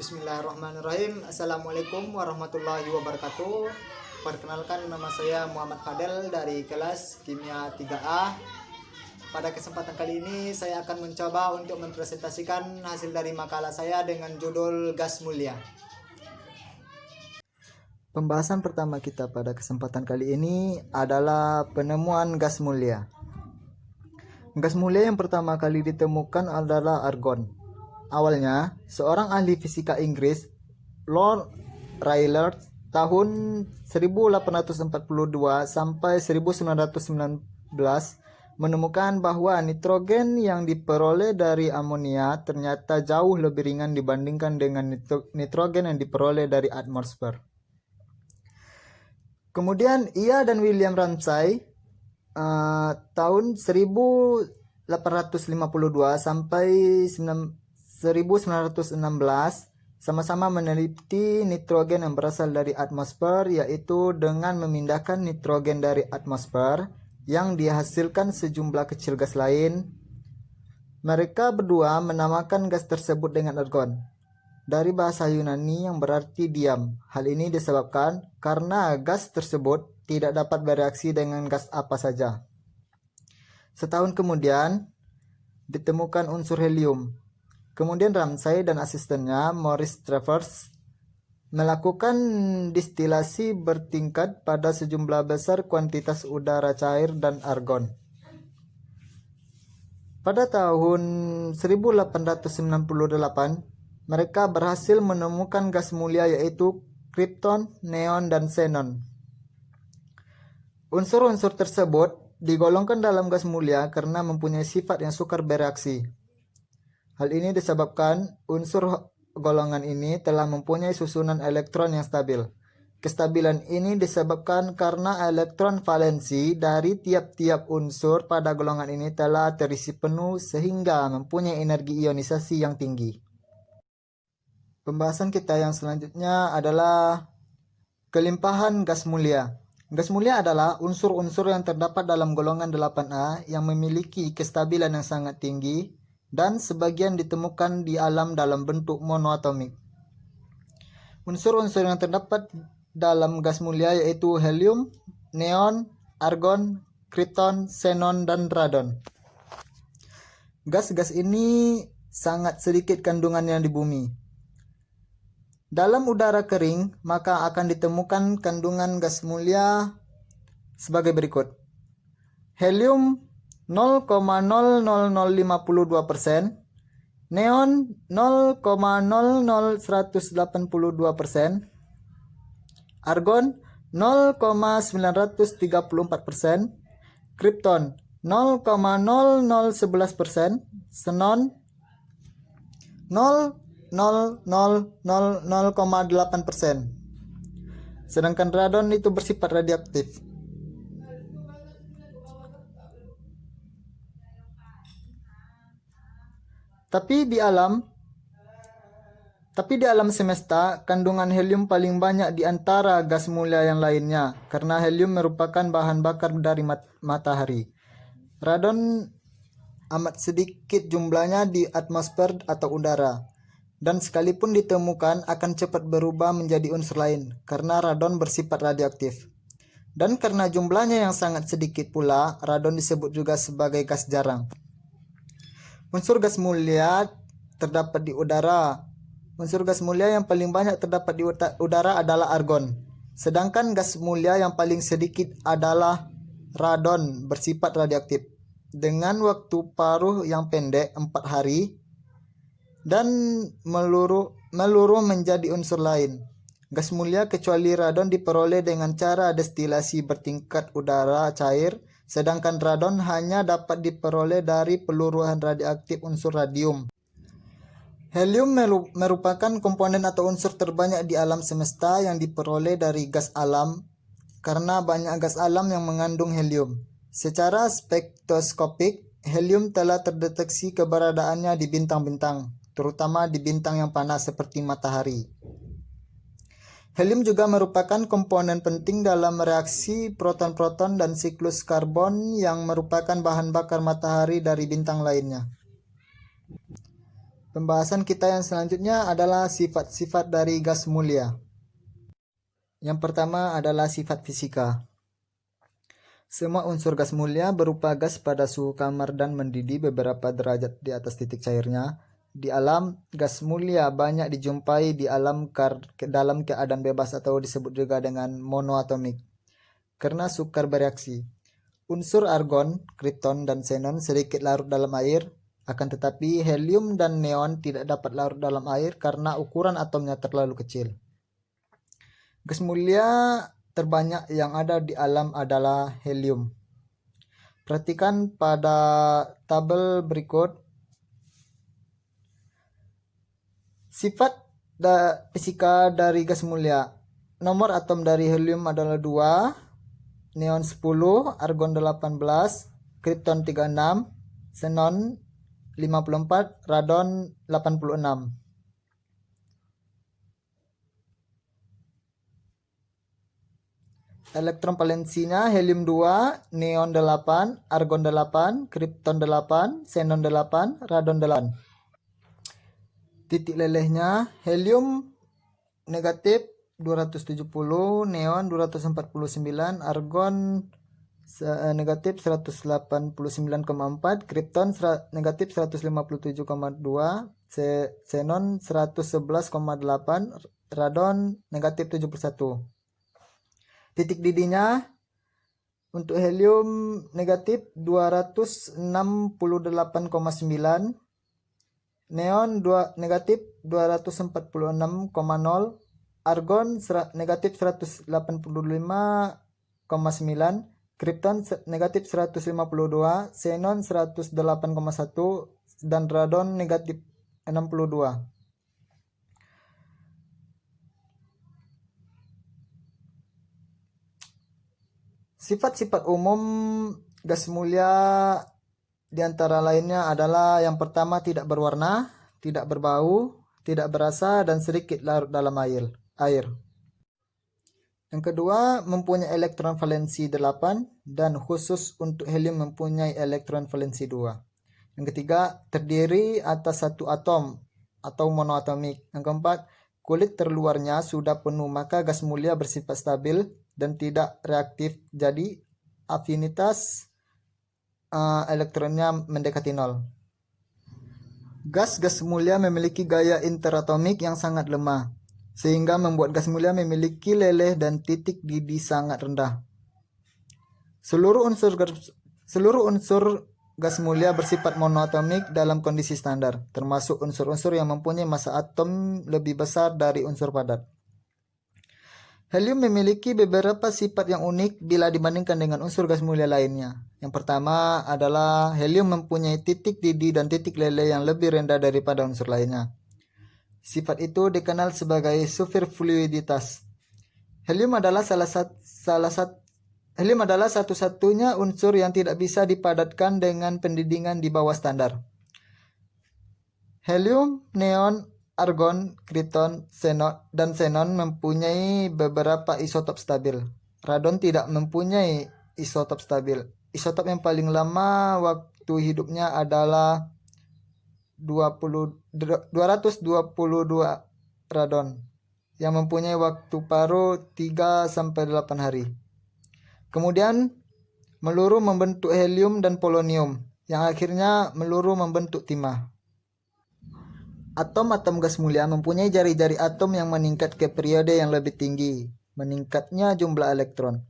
Bismillahirrahmanirrahim. Assalamualaikum warahmatullahi wabarakatuh. Perkenalkan, nama saya Muhammad Fadel dari kelas Kimia 3A. Pada kesempatan kali ini saya akan mencoba untuk mempresentasikan hasil dari makalah saya dengan judul gas mulia. Pembahasan pertama kita pada kesempatan kali ini adalah penemuan gas mulia. Gas mulia yang pertama kali ditemukan adalah argon. Awalnya, seorang ahli fisika Inggris, Lord Rayleigh, tahun 1842 sampai 1919 menemukan bahwa nitrogen yang diperoleh dari amonia ternyata jauh lebih ringan dibandingkan dengan nitrogen yang diperoleh dari atmosfer. Kemudian ia dan William Ramsay tahun 1852 sampai 1916 sama-sama meneliti nitrogen yang berasal dari atmosfer, yaitu dengan memindahkan nitrogen dari atmosfer yang dihasilkan sejumlah kecil gas lain. Mereka berdua menamakan gas tersebut dengan argon, dari bahasa Yunani yang berarti diam. Hal ini disebabkan karena gas tersebut tidak dapat bereaksi dengan gas apa saja. Setahun kemudian ditemukan unsur helium. Kemudian Ramsay dan asistennya Maurice Travers melakukan distilasi bertingkat pada sejumlah besar kuantitas udara cair dan argon. Pada tahun 1898, mereka berhasil menemukan gas mulia yaitu krypton, neon, dan xenon. Unsur-unsur tersebut digolongkan dalam gas mulia karena mempunyai sifat yang sukar bereaksi. Hal ini disebabkan unsur golongan ini telah mempunyai susunan elektron yang stabil. Kestabilan ini disebabkan karena elektron valensi dari tiap-tiap unsur pada golongan ini telah terisi penuh sehingga mempunyai energi ionisasi yang tinggi. Pembahasan kita yang selanjutnya adalah kelimpahan gas mulia. Gas mulia adalah unsur-unsur yang terdapat dalam golongan 8A yang memiliki kestabilan yang sangat tinggi dan sebagian ditemukan di alam dalam bentuk monoatomik. Unsur-unsur yang terdapat dalam gas mulia yaitu helium, neon, argon, krypton, xenon, dan radon. Gas-gas ini sangat sedikit kandungannya di bumi. Dalam udara kering, maka akan ditemukan kandungan gas mulia sebagai berikut. Helium 0,00052%, neon 0,00182%, argon 0,934%, krypton 0,0011%, xenon 0,00008%. Sedangkan radon itu bersifat radioaktif. Tapi di alam semesta, kandungan helium paling banyak di antara gas mulia yang lainnya, karena helium merupakan bahan bakar dari matahari. Radon amat sedikit jumlahnya di atmosfer atau udara, dan sekalipun ditemukan akan cepat berubah menjadi unsur lain, karena radon bersifat radioaktif. Dan karena jumlahnya yang sangat sedikit pula, radon disebut juga sebagai gas jarang. Unsur gas mulia terdapat di udara. Unsur gas mulia yang paling banyak terdapat di udara adalah argon. Sedangkan gas mulia yang paling sedikit adalah radon bersifat radioaktif. Dengan waktu paruh yang pendek 4 hari dan meluruh menjadi unsur lain. Gas mulia kecuali radon diperoleh dengan cara destilasi bertingkat udara cair. Sedangkan radon hanya dapat diperoleh dari peluruhan radioaktif unsur radium. Helium merupakan komponen atau unsur terbanyak di alam semesta yang diperoleh dari gas alam, karena banyak gas alam yang mengandung helium. Secara spektroskopik, helium telah terdeteksi keberadaannya di bintang-bintang, terutama di bintang yang panas seperti matahari. Helium juga merupakan komponen penting dalam reaksi proton-proton dan siklus karbon yang merupakan bahan bakar matahari dari bintang lainnya. Pembahasan kita yang selanjutnya adalah sifat-sifat dari gas mulia. Yang pertama adalah sifat fisika. Semua unsur gas mulia berupa gas pada suhu kamar dan mendidih beberapa derajat di atas titik cairnya. Di alam, gas mulia banyak dijumpai di alam dalam keadaan bebas atau disebut juga dengan monoatomik karena sukar bereaksi. Unsur argon, krypton, dan xenon sedikit larut dalam air, akan tetapi helium dan neon tidak dapat larut dalam air karena ukuran atomnya terlalu kecil. Gas mulia terbanyak yang ada di alam adalah helium. Perhatikan pada tabel berikut. Sifat fisika dari gas mulia. Nomor atom dari helium adalah 2, neon 10, argon 18, krypton 36, xenon 54, radon 86. Elektron valensinya helium 2, neon 8, argon 8, krypton 8, xenon 8, radon 8. Titik lelehnya helium negatif 270, neon 249, argon negatif 189,4, krypton negatif 157,2, xenon 111,8, radon negatif 71. Titik didihnya untuk helium negatif 268,9, neon negatif 246,0, argon negatif 185,9, krypton negatif 152, xenon 108,1, dan radon negatif 62. Sifat-sifat umum gas mulia diantara lainnya adalah yang pertama tidak berwarna, tidak berbau, tidak berasa, dan sedikit larut dalam air. Yang kedua, mempunyai elektron valensi 8 dan khusus untuk helium mempunyai elektron valensi 2. Yang ketiga, terdiri atas satu atom atau monoatomik. Yang keempat, kulit terluarnya sudah penuh maka gas mulia bersifat stabil dan tidak reaktif, jadi afinitas elektronnya mendekati nol. Gas-gas mulia memiliki gaya interatomik yang sangat lemah, sehingga membuat gas mulia memiliki leleh dan titik didih sangat rendah. Seluruh unsur gas mulia bersifat monoatomik dalam kondisi standar, termasuk unsur-unsur yang mempunyai massa atom lebih besar dari unsur padat. Helium memiliki beberapa sifat yang unik bila dibandingkan dengan unsur gas mulia lainnya. Yang pertama adalah helium mempunyai titik didih dan titik leleh yang lebih rendah daripada unsur lainnya. Sifat itu dikenal sebagai superfluiditas. Helium adalah satu-satunya unsur yang tidak bisa dipadatkan dengan pendidingan di bawah standar. Helium, neon, argon, krypton, dan xenon mempunyai beberapa isotop stabil. Radon tidak mempunyai isotop stabil. Isotop yang paling lama waktu hidupnya adalah 222 radon yang mempunyai waktu paruh 3-8 hari. Kemudian meluru membentuk helium dan polonium yang akhirnya meluru membentuk timah. Atom-atom gas mulia mempunyai jari-jari atom yang meningkat ke periode yang lebih tinggi, meningkatnya jumlah elektron.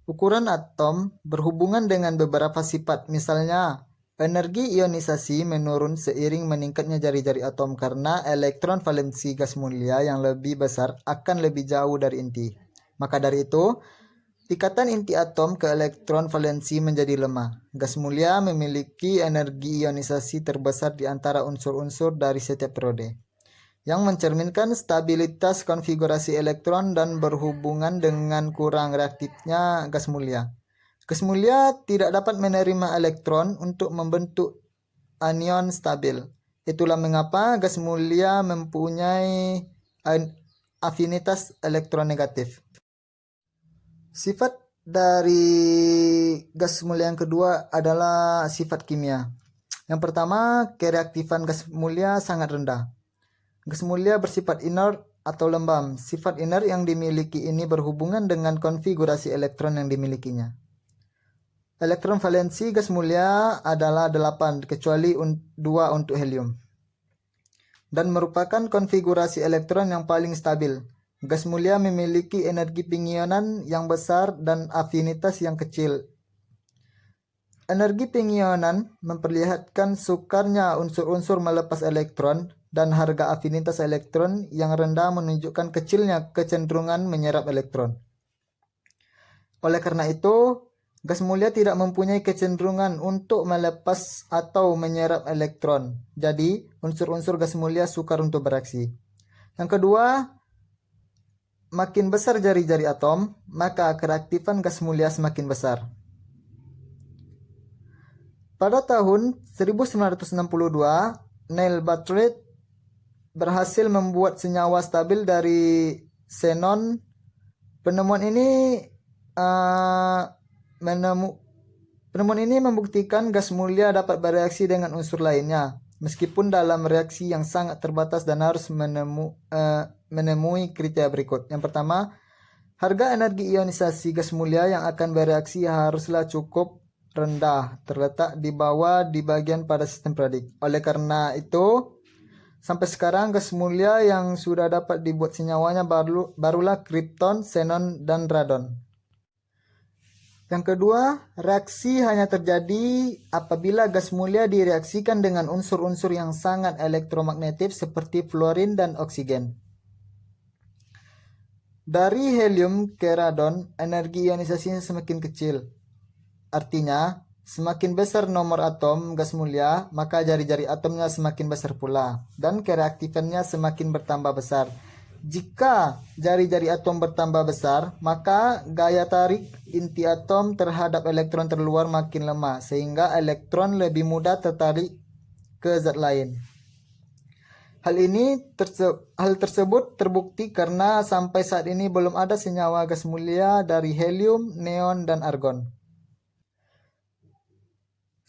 Ukuran atom berhubungan dengan beberapa sifat, misalnya energi ionisasi menurun seiring meningkatnya jari-jari atom karena elektron valensi gas mulia yang lebih besar akan lebih jauh dari inti. Maka dari itu, ikatan inti atom ke elektron valensi menjadi lemah. Gas mulia memiliki energi ionisasi terbesar di antara unsur-unsur dari setiap periode, yang mencerminkan stabilitas konfigurasi elektron dan berhubungan dengan kurang reaktifnya gas mulia. Gas mulia tidak dapat menerima elektron untuk membentuk anion stabil. Itulah mengapa gas mulia mempunyai afinitas elektronegatif. Sifat dari gas mulia yang kedua adalah sifat kimia. Yang pertama, kereaktifan gas mulia sangat rendah. Gas mulia bersifat inert atau lembab. Sifat inert yang dimiliki ini berhubungan dengan konfigurasi elektron yang dimilikinya. Elektron valensi gas mulia adalah 8, kecuali 2 untuk helium. Dan merupakan konfigurasi elektron yang paling stabil. Gas mulia memiliki energi pengionan yang besar dan afinitas yang kecil. Energi pengionan memperlihatkan sukarnya unsur-unsur melepas elektron, dan harga afinitas elektron yang rendah menunjukkan kecilnya kecenderungan menyerap elektron. Oleh karena itu, gas mulia tidak mempunyai kecenderungan untuk melepas atau menyerap elektron. Jadi, unsur-unsur gas mulia sukar untuk bereaksi. Yang kedua, makin besar jari-jari atom, maka kereaktifan gas mulia semakin besar. Pada tahun 1962, Neil Bartlett berhasil membuat senyawa stabil dari xenon. Penemuan ini membuktikan gas mulia dapat bereaksi dengan unsur lainnya, meskipun dalam reaksi yang sangat terbatas dan harus menemui kriteria berikut. Yang pertama, harga energi ionisasi gas mulia yang akan bereaksi haruslah cukup rendah, terletak di bawah di bagian pada sistem periodik. Oleh karena itu, sampai sekarang gas mulia yang sudah dapat dibuat senyawanya barulah krypton, xenon, dan radon. Yang kedua, reaksi hanya terjadi apabila gas mulia direaksikan dengan unsur-unsur yang sangat elektromagnetik seperti fluorin dan oksigen. Dari helium ke radon, energi ionisasinya semakin kecil. Artinya, semakin besar nomor atom gas mulia, maka jari-jari atomnya semakin besar pula, dan kereaktifannya semakin bertambah besar. Jika jari-jari atom bertambah besar, maka gaya tarik inti atom terhadap elektron terluar makin lemah, sehingga elektron lebih mudah tertarik ke zat lain. Hal tersebut terbukti karena sampai saat ini belum ada senyawa gas mulia dari helium, neon, dan argon.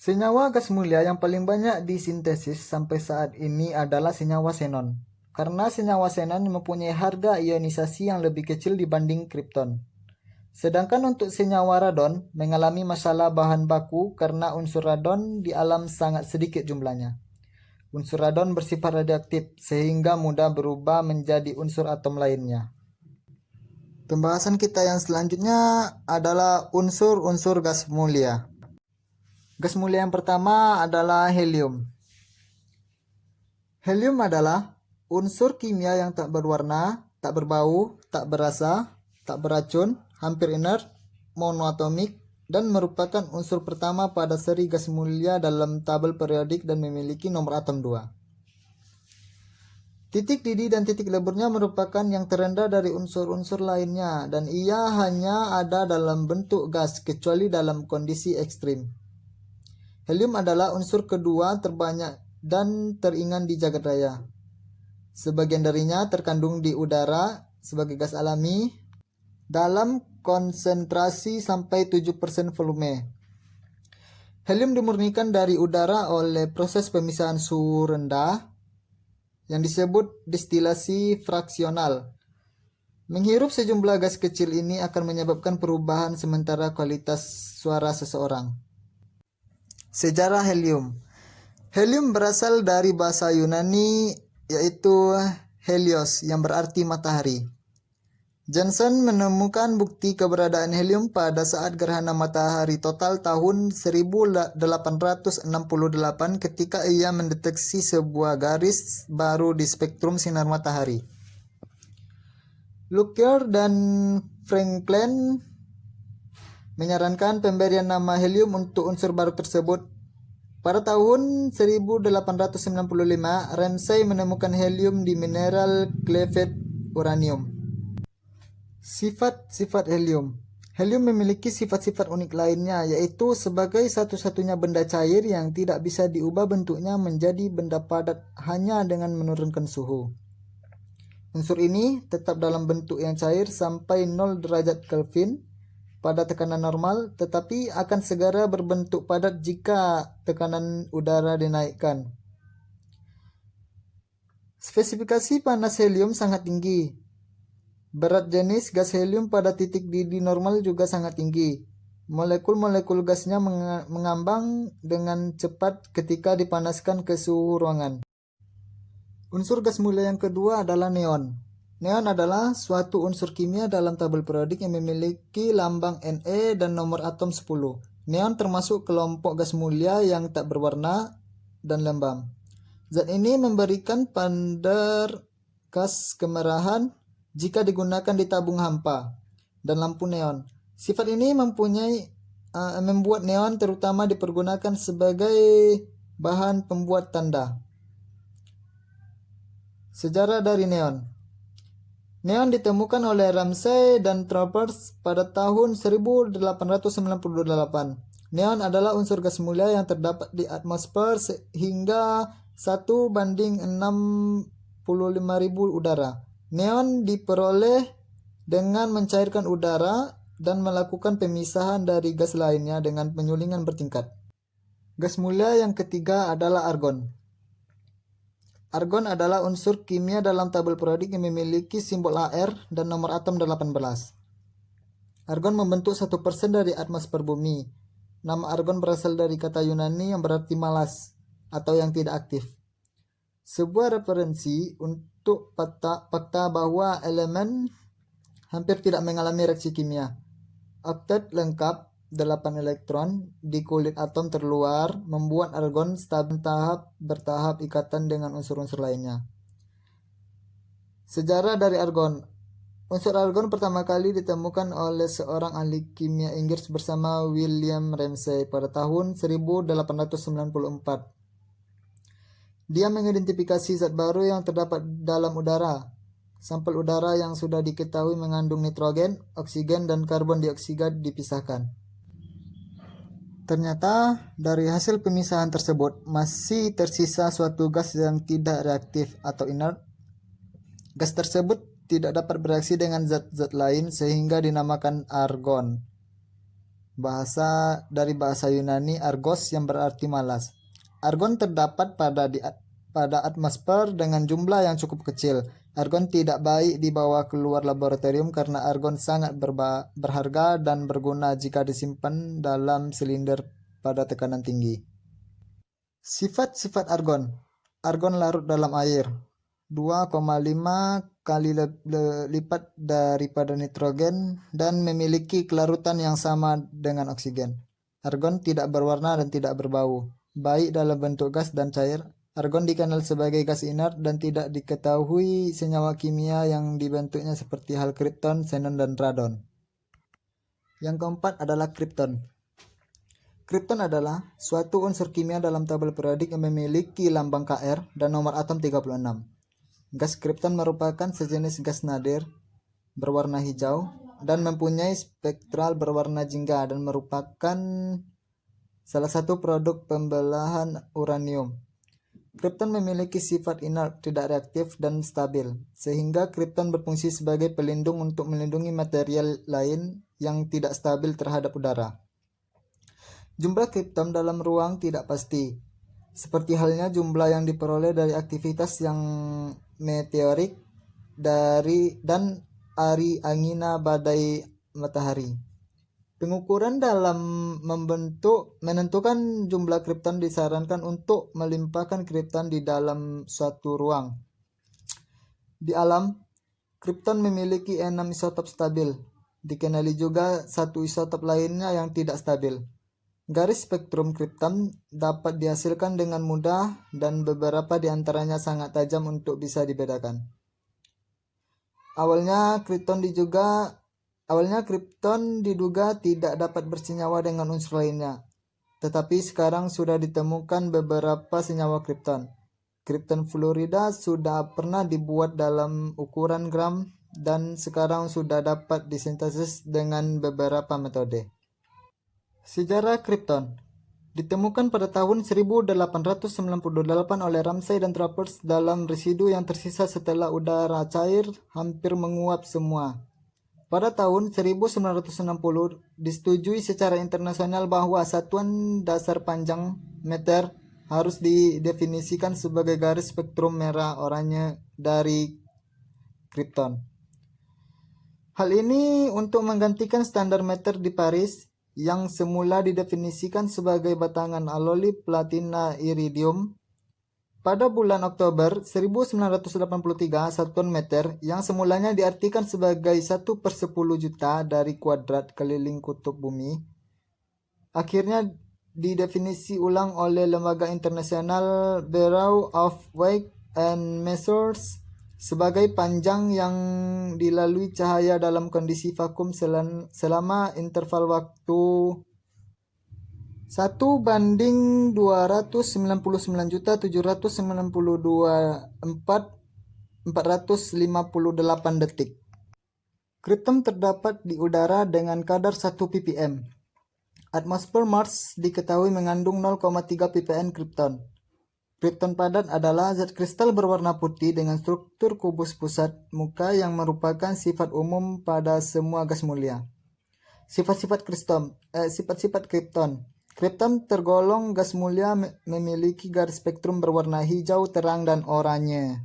Senyawa gas mulia yang paling banyak disintesis sampai saat ini adalah senyawa xenon. Karena senyawa xenon mempunyai harga ionisasi yang lebih kecil dibanding krypton. Sedangkan untuk senyawa radon mengalami masalah bahan baku karena unsur radon di alam sangat sedikit jumlahnya. Unsur radon bersifat radioaktif sehingga mudah berubah menjadi unsur atom lainnya. Pembahasan kita yang selanjutnya adalah unsur-unsur gas mulia. Gas mulia yang pertama adalah helium. Helium adalah unsur kimia yang tak berwarna, tak berbau, tak berasa, tak beracun, hampir inert, monoatomik, dan merupakan unsur pertama pada seri gas mulia dalam tabel periodik dan memiliki nomor atom 2. Titik didih dan titik leburnya merupakan yang terendah dari unsur-unsur lainnya, dan ia hanya ada dalam bentuk gas kecuali dalam kondisi ekstrim. Helium adalah unsur kedua terbanyak dan teringan di jagat raya. Sebagian darinya terkandung di udara sebagai gas alami dalam konsentrasi sampai 7% volume. Helium dimurnikan dari udara oleh proses pemisahan suhu rendah yang disebut destilasi fraksional. Menghirup sejumlah gas kecil ini akan menyebabkan perubahan sementara kualitas suara seseorang. Sejarah helium. Helium berasal dari bahasa Yunani yaitu helios yang berarti matahari. Johnson menemukan bukti keberadaan helium pada saat gerhana matahari total tahun 1868 ketika ia mendeteksi sebuah garis baru di spektrum sinar matahari. Lockyer dan Franklin menyarankan pemberian nama helium untuk unsur baru tersebut. Pada tahun 1895, Ramsay menemukan helium di mineral cleaved uranium. Sifat-sifat helium. Helium memiliki sifat-sifat unik lainnya, yaitu sebagai satu-satunya benda cair yang tidak bisa diubah bentuknya menjadi benda padat hanya dengan menurunkan suhu. Unsur ini tetap dalam bentuk yang cair sampai 0 derajat Kelvin pada tekanan normal, tetapi akan segera berbentuk padat jika tekanan udara dinaikkan. Spesifikasi panas helium sangat tinggi. Berat jenis gas helium pada titik didih normal juga sangat tinggi. Molekul-molekul gasnya mengambang dengan cepat ketika dipanaskan ke suhu ruangan. Unsur gas mulia yang kedua adalah neon. Neon adalah suatu unsur kimia dalam tabel periodik yang memiliki lambang Ne dan nomor atom 10. Neon termasuk kelompok gas mulia yang tak berwarna dan lembam. Zat ini memberikan pandar gas kemerahan jika digunakan di tabung hampa dan lampu neon. Sifat ini membuat neon terutama dipergunakan sebagai bahan pembuat tanda. Sejarah dari neon. Neon ditemukan oleh Ramsay dan Travers pada tahun 1898. Neon adalah unsur gas mulia yang terdapat di atmosfer hingga 1:65.000 udara. Neon diperoleh dengan mencairkan udara dan melakukan pemisahan dari gas lainnya dengan penyulingan bertingkat. Gas mulia yang ketiga adalah argon. Argon adalah unsur kimia dalam tabel periodik yang memiliki simbol Ar dan nomor atom 18. Argon membentuk 1% dari atmosfer bumi. Nama argon berasal dari kata Yunani yang berarti malas atau yang tidak aktif. Sebuah referensi untuk fakta bahwa elemen hampir tidak mengalami reaksi kimia. Oktet lengkap 8 elektron di kulit atom terluar membuat argon stabil bertahap ikatan dengan unsur-unsur lainnya. Sejarah dari argon. Unsur argon pertama kali ditemukan oleh seorang ahli kimia Inggris bersama William Ramsay pada tahun 1894. Dia mengidentifikasi zat baru yang terdapat dalam udara. Sampel udara yang sudah diketahui mengandung nitrogen, oksigen, dan karbon dioksida dipisahkan. Ternyata dari hasil pemisahan tersebut masih tersisa suatu gas yang tidak reaktif atau inert. Gas tersebut tidak dapat bereaksi dengan zat-zat lain sehingga dinamakan argon. Bahasa Yunani argos yang berarti malas. Argon terdapat pada atmosfer dengan jumlah yang cukup kecil. Argon tidak baik dibawa keluar laboratorium karena argon sangat berharga dan berguna jika disimpan dalam silinder pada tekanan tinggi. Sifat-sifat argon. Argon larut dalam air 2,5 kali lipat daripada nitrogen dan memiliki kelarutan yang sama dengan oksigen. Argon tidak berwarna dan tidak berbau, baik dalam bentuk gas dan cair. Argon dikenal sebagai gas inert dan tidak diketahui senyawa kimia yang dibentuknya seperti hal kripton, xenon, dan radon. Yang keempat adalah kripton. Kripton adalah suatu unsur kimia dalam tabel periodik yang memiliki lambang Kr dan nomor atom 36. Gas kripton merupakan sejenis gas nadir berwarna hijau dan mempunyai spektral berwarna jingga dan merupakan salah satu produk pembelahan uranium. Kripton memiliki sifat inert, tidak reaktif, dan stabil, sehingga kripton berfungsi sebagai pelindung untuk melindungi material lain yang tidak stabil terhadap udara. Jumlah kripton dalam ruang tidak pasti, seperti halnya jumlah yang diperoleh dari aktivitas yang meteorik dan ari angina badai matahari. Pengukuran dalam menentukan jumlah kripton disarankan untuk melimpahkan kripton di dalam suatu ruang. Di alam, kripton memiliki 6 isotop stabil. Dikenali juga satu isotop lainnya yang tidak stabil. Garis spektrum kripton dapat dihasilkan dengan mudah dan beberapa di antaranya sangat tajam untuk bisa dibedakan. Awalnya kripton diduga tidak dapat bersenyawa dengan unsur lainnya, tetapi sekarang sudah ditemukan beberapa senyawa kripton. Kripton fluorida sudah pernah dibuat dalam ukuran gram dan sekarang sudah dapat disintesis dengan beberapa metode. Sejarah kripton ditemukan pada tahun 1898 oleh Ramsay dan Travers dalam residu yang tersisa setelah udara cair hampir menguap semua. Pada tahun 1960 disetujui secara internasional bahwa satuan dasar panjang meter harus didefinisikan sebagai garis spektrum merah oranye dari Krypton. Hal ini untuk menggantikan standar meter di Paris yang semula didefinisikan sebagai batangan alloy platina iridium. Pada bulan Oktober 1983, satuan meter yang semulanya diartikan sebagai 1/10 juta dari kuadrat keliling kutub bumi, akhirnya didefinisi ulang oleh lembaga internasional Bureau of Weight and Measures sebagai panjang yang dilalui cahaya dalam kondisi vakum selama interval waktu 1/799.792.458 detik. Krypton terdapat di udara dengan kadar 1 ppm. Atmosfer Mars diketahui mengandung 0,3 ppm krypton. Krypton padat adalah zat kristal berwarna putih dengan struktur kubus pusat muka yang merupakan sifat umum pada semua gas mulia. Sifat-sifat Krypton. Krypton tergolong gas mulia memiliki garis spektrum berwarna hijau terang dan oranye.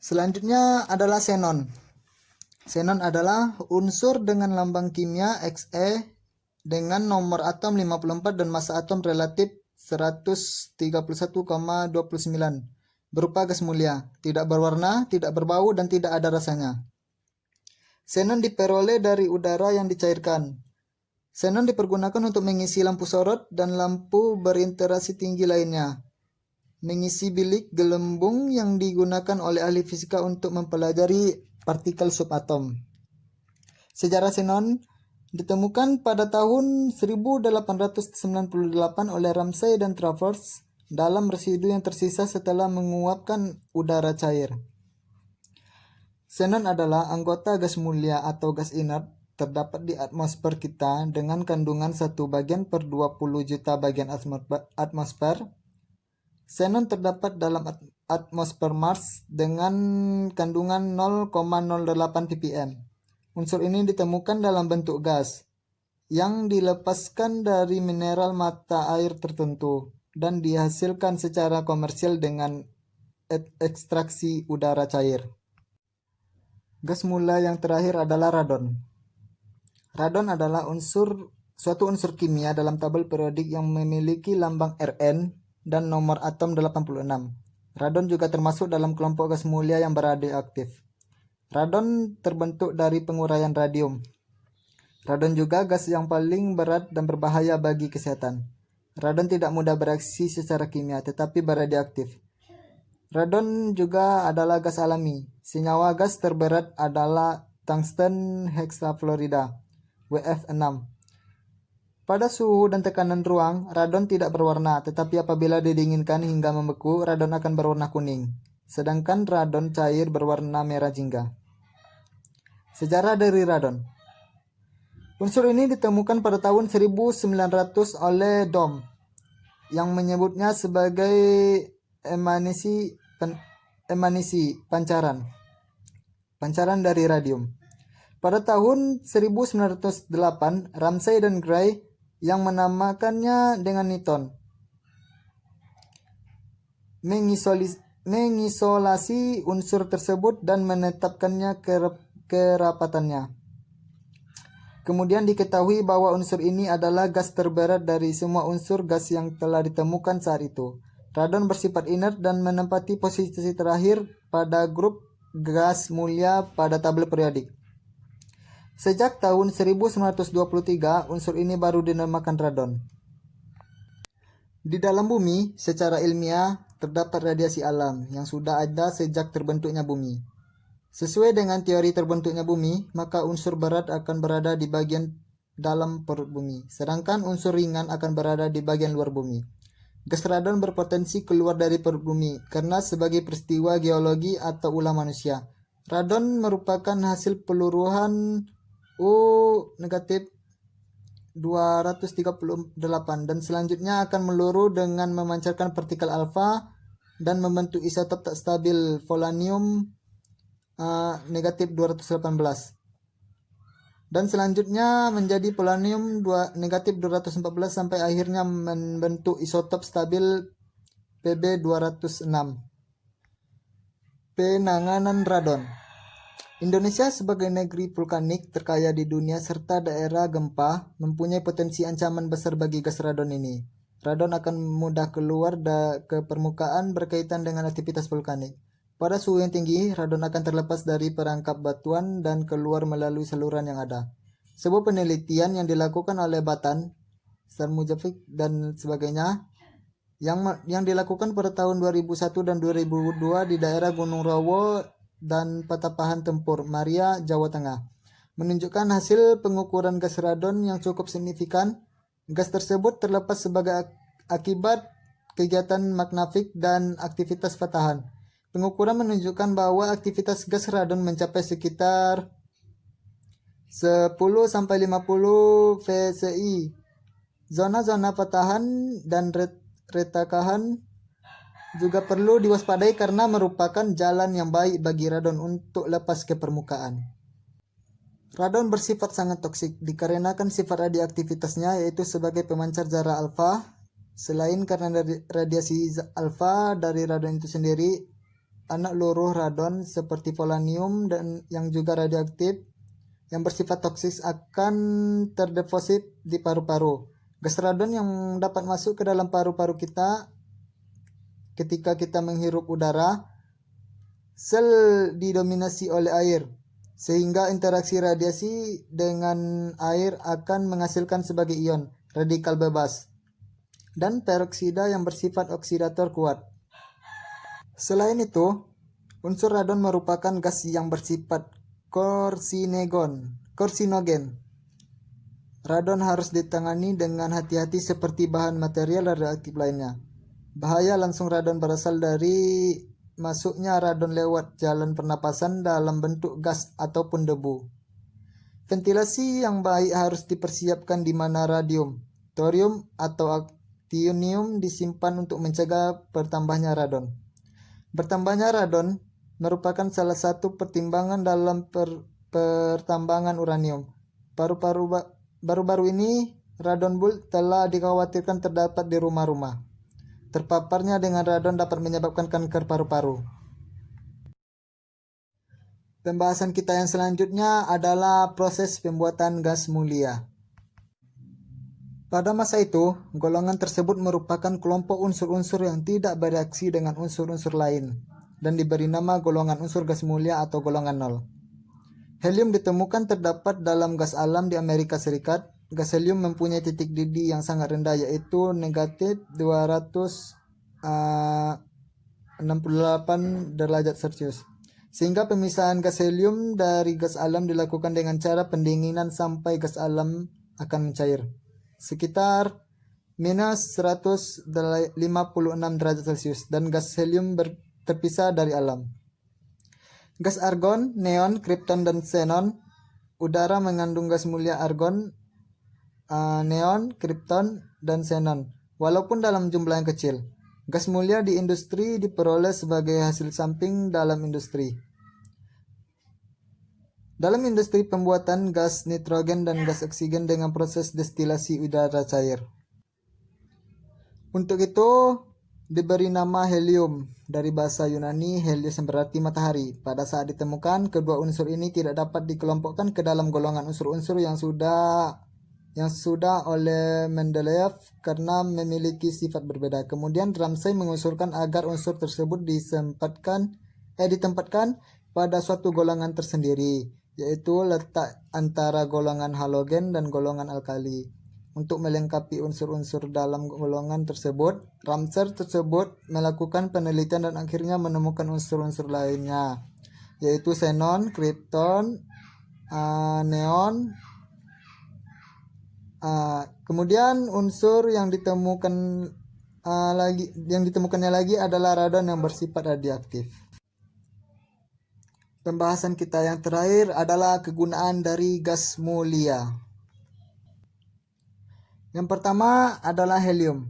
Selanjutnya adalah xenon. Xenon adalah unsur dengan lambang kimia Xe dengan nomor atom 54 dan massa atom relatif 131,29. Berupa gas mulia, tidak berwarna, tidak berbau, dan tidak ada rasanya. Xenon diperoleh dari udara yang dicairkan. Xenon dipergunakan untuk mengisi lampu sorot dan lampu berinteraksi tinggi lainnya. Mengisi bilik gelembung yang digunakan oleh ahli fisika untuk mempelajari partikel subatom. Sejarah xenon ditemukan pada tahun 1898 oleh Ramsay dan Travers dalam residu yang tersisa setelah menguapkan udara cair. Xenon adalah anggota gas mulia atau gas inert terdapat di atmosfer kita dengan kandungan 1/20 juta bagian atmosfer. Xenon terdapat dalam atmosfer Mars dengan kandungan 0,08 ppm. Unsur ini ditemukan dalam bentuk gas yang dilepaskan dari mineral mata air tertentu dan dihasilkan secara komersial dengan ekstraksi udara cair. Gas mula yang terakhir adalah radon. Radon adalah suatu unsur kimia dalam tabel periodik yang memiliki lambang Rn dan nomor atom 86. Radon juga termasuk dalam kelompok gas mulia yang beradioaktif. Radon terbentuk dari penguraian radium. Radon juga gas yang paling berat dan berbahaya bagi kesehatan. Radon tidak mudah bereaksi secara kimia tetapi beradioaktif. Radon juga adalah gas alami. Senyawa gas terberat adalah tungsten hexafluorida WF6. Pada suhu dan tekanan ruang, radon tidak berwarna, tetapi apabila didinginkan hingga membeku, radon akan berwarna kuning. Sedangkan radon cair berwarna merah jingga. Sejarah dari radon. Unsur ini ditemukan pada tahun 1900 oleh Dom, yang menyebutnya sebagai emanisi pancaran dari radium. Pada tahun 1908, Ramsay dan Gray yang menamakannya dengan Newton mengisolasi unsur tersebut dan menetapkannya kerapatannya. Kemudian diketahui bahwa unsur ini adalah gas terberat dari semua unsur gas yang telah ditemukan saat itu. Radon bersifat inert dan menempati posisi terakhir pada grup gas mulia pada tabel periodik. Sejak tahun 1923, unsur ini baru dinamakan radon. Di dalam bumi, secara ilmiah, terdapat radiasi alam yang sudah ada sejak terbentuknya bumi. Sesuai dengan teori terbentuknya bumi, maka unsur berat akan berada di bagian dalam perut bumi, sedangkan unsur ringan akan berada di bagian luar bumi. Gas radon berpotensi keluar dari perut bumi karena sebagai peristiwa geologi atau ulah manusia. Radon merupakan hasil peluruhan U-238 dan selanjutnya akan meluru dengan memancarkan partikel alfa dan membentuk isotop tak stabil polonium -218. Dan selanjutnya menjadi polonium negatif 214 sampai akhirnya membentuk isotop stabil Pb206. Penanganan radon. Indonesia sebagai negeri vulkanik terkaya di dunia serta daerah gempa mempunyai potensi ancaman besar bagi gas radon ini. Radon akan mudah keluar ke permukaan berkaitan dengan aktivitas vulkanik. Pada suhu yang tinggi, radon akan terlepas dari perangkap batuan dan keluar melalui saluran yang ada. Sebuah penelitian yang dilakukan oleh Batan, Sarmujafik dan sebagainya yang dilakukan pada tahun 2001 dan 2002 di daerah Gunung Rawo dan Patapahan Tempur, Maria, Jawa Tengah, menunjukkan hasil pengukuran gas radon yang cukup signifikan. Gas tersebut terlepas sebagai akibat kegiatan magnafik dan aktivitas patahan. Pengukuran menunjukkan bahwa aktivitas gas radon mencapai sekitar 10-50 psi. Zona-zona patahan dan retakan juga perlu diwaspadai karena merupakan jalan yang baik bagi radon untuk lepas ke permukaan. Radon bersifat sangat toksik dikarenakan sifat radioaktivitasnya yaitu sebagai pemancar zara alfa. Selain karena radiasi alfa dari radon itu sendiri, anak luruh radon seperti polonium dan yang juga radioaktif yang bersifat toksis akan terdeposit di paru-paru. Gas radon yang dapat masuk ke dalam paru-paru kita ketika kita menghirup udara, sel didominasi oleh air, sehingga interaksi radiasi dengan air akan menghasilkan sebagai ion, radikal bebas, dan peroksida yang bersifat oksidator kuat. Selain itu, unsur radon merupakan gas yang bersifat karsinogen. Radon harus ditangani dengan hati-hati seperti bahan material radioaktif lainnya. Bahaya langsung radon berasal dari masuknya radon lewat jalan pernapasan dalam bentuk gas ataupun debu. Ventilasi yang baik harus dipersiapkan di mana radium, thorium atau actinium disimpan untuk mencegah bertambahnya radon. Bertambahnya radon merupakan salah satu pertimbangan dalam pertambangan uranium. Baru-baru ini radon bulk telah dikhawatirkan terdapat di rumah-rumah. Terpaparnya dengan radon dapat menyebabkan kanker paru-paru. Pembahasan kita yang selanjutnya adalah proses pembuatan gas mulia. Pada masa itu, golongan tersebut merupakan kelompok unsur-unsur yang tidak bereaksi dengan unsur-unsur lain dan diberi nama golongan unsur gas mulia atau golongan nol. Helium ditemukan terdapat dalam gas alam di Amerika Serikat. Gas helium mempunyai titik didih yang sangat rendah yaitu negatif 268 derajat Celcius. Sehingga pemisahan gas helium dari gas alam dilakukan dengan cara pendinginan sampai gas alam akan mencair. Sekitar minus 156 derajat Celcius dan gas helium terpisah dari alam. Gas argon, neon, krypton, dan xenon. Udara mengandung gas mulia argon, neon, krypton, dan xenon, walaupun dalam jumlah yang kecil. Gas mulia di industri diperoleh sebagai hasil samping dalam industri. Dalam industri pembuatan gas nitrogen dan gas oksigen dengan proses destilasi udara cair. Untuk itu diberi nama helium dari bahasa Yunani helios yang berarti matahari. Pada saat ditemukan, kedua unsur ini tidak dapat dikelompokkan ke dalam golongan unsur-unsur yang sudah oleh Mendeleev karena memiliki sifat berbeda. Kemudian Ramsay mengusulkan agar unsur tersebut ditempatkan pada suatu golongan tersendiri, yaitu letak antara golongan halogen dan golongan alkali. Untuk melengkapi unsur-unsur dalam golongan tersebut, Ramsay tersebut melakukan penelitian dan akhirnya menemukan unsur-unsur lainnya, yaitu xenon, krypton, neon. Kemudian unsur yang ditemukannya lagi adalah radon yang bersifat radioaktif. Pembahasan kita yang terakhir adalah kegunaan dari gas mulia. Yang pertama adalah helium.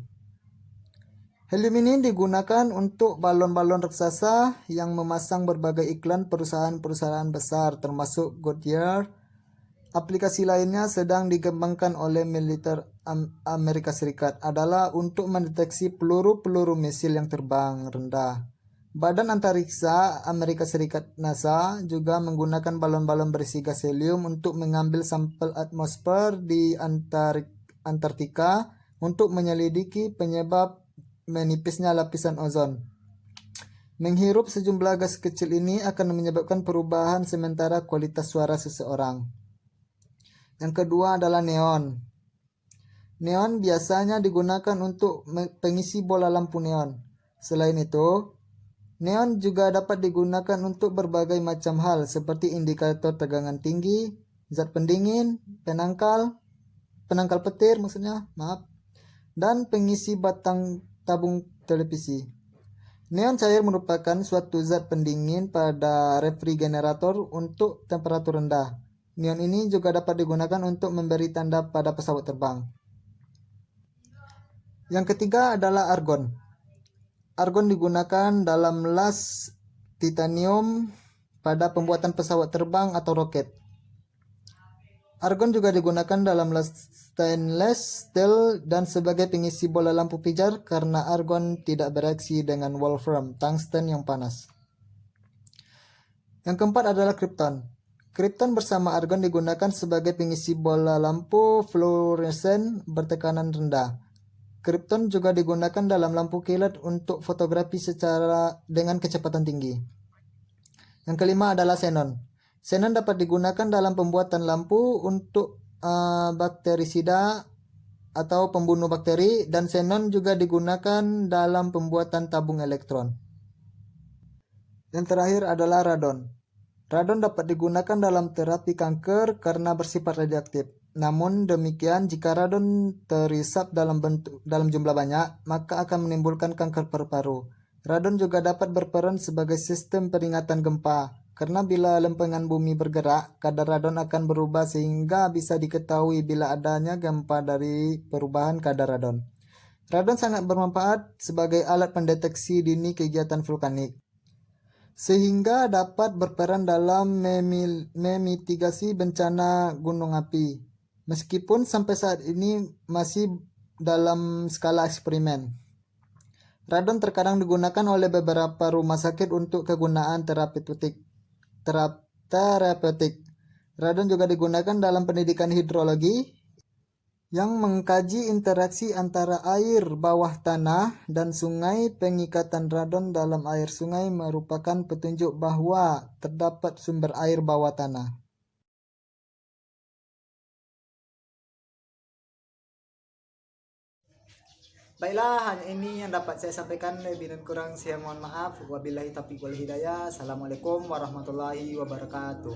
Helium ini digunakan untuk balon-balon raksasa yang memasang berbagai iklan perusahaan-perusahaan besar termasuk Goodyear, aplikasi lainnya sedang dikembangkan oleh militer Amerika Serikat adalah untuk mendeteksi peluru-peluru misil yang terbang rendah. Badan Antariksa Amerika Serikat NASA juga menggunakan balon-balon berisi gas helium untuk mengambil sampel atmosfer di Antartika untuk menyelidiki penyebab menipisnya lapisan ozon. Menghirup sejumlah gas kecil ini akan menyebabkan perubahan sementara kualitas suara seseorang. Yang kedua adalah neon. Neon biasanya digunakan untuk pengisi bola lampu neon. Selain itu, neon juga dapat digunakan untuk berbagai macam hal seperti indikator tegangan tinggi, zat pendingin, penangkal petir dan pengisi batang tabung televisi. Neon cair merupakan suatu zat pendingin pada refrigerator untuk temperatur rendah. Neon ini juga dapat digunakan untuk memberi tanda pada pesawat terbang. Yang ketiga adalah argon. Argon digunakan dalam las titanium pada pembuatan pesawat terbang atau roket. Argon juga digunakan dalam las stainless steel dan sebagai pengisi bola lampu pijar karena argon tidak bereaksi dengan wolfram, tungsten yang panas. Yang keempat adalah krypton. Krypton bersama argon digunakan sebagai pengisi bola lampu fluoresen bertekanan rendah. Krypton juga digunakan dalam lampu kilat untuk fotografi dengan kecepatan tinggi. Yang kelima adalah xenon. Xenon dapat digunakan dalam pembuatan lampu untuk bakterisida atau pembunuh bakteri, dan xenon juga digunakan dalam pembuatan tabung elektron. Yang terakhir adalah radon. Radon dapat digunakan dalam terapi kanker karena bersifat radioaktif. Namun demikian, jika radon terisap dalam jumlah banyak, maka akan menimbulkan kanker paru-paru. Radon juga dapat berperan sebagai sistem peringatan gempa, karena bila lempengan bumi bergerak, kadar radon akan berubah sehingga bisa diketahui bila adanya gempa dari perubahan kadar radon. Radon sangat bermanfaat sebagai alat pendeteksi dini kegiatan vulkanik, sehingga dapat berperan dalam memitigasi bencana gunung api, meskipun sampai saat ini masih dalam skala eksperimen. Radon terkadang digunakan oleh beberapa rumah sakit untuk kegunaan terapeutik. Radon juga digunakan dalam pendidikan hidrologi yang mengkaji interaksi antara air bawah tanah dan sungai. Pengikatan radon dalam air sungai merupakan petunjuk bahwa terdapat sumber air bawah tanah. Baiklah, hanya ini yang dapat saya sampaikan. Lebih dan kurang saya mohon maaf. Wabillahi taufiq wal hidayah. Assalamualaikum warahmatullahi wabarakatuh.